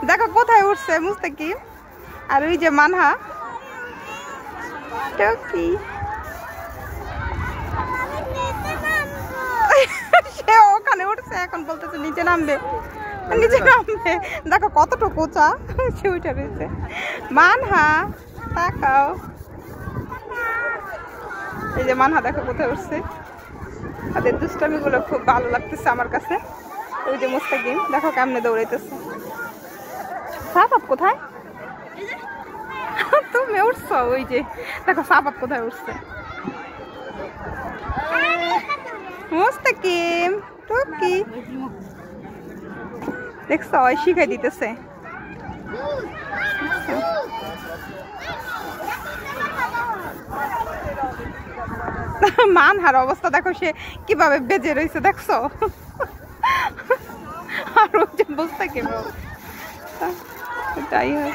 দেখো কোথায় উঠছে মুস্তাকিম আর ওই যে মানহা টকি সে ওখানে উঠছে এখন বলতেছে নিচে নামবে দেখো কতটুকু উঁচা সে উঠে রয়েছে মানহা তাকাও এই যে মানহা দেখো কোথায় উঠছে তাদের দুষ্টামি গুলো খুব ভালো লাগতেছে আমার কাছে ওই যে মুস্তাকিম দেখো কেমনে দৌড়াইতেছে সাপাত কোথায় তুমি উঠছো ওই যে দেখো সাপাত কোথায় উঠছে মুস্তাকিম টুকি দেখছো ওই শিখাই দিতেছে মানহার অবস্থা দেখো সে কিভাবে বেজে রয়েছে দেখছো আর ওই যে মুস্তাকিম তাই হয়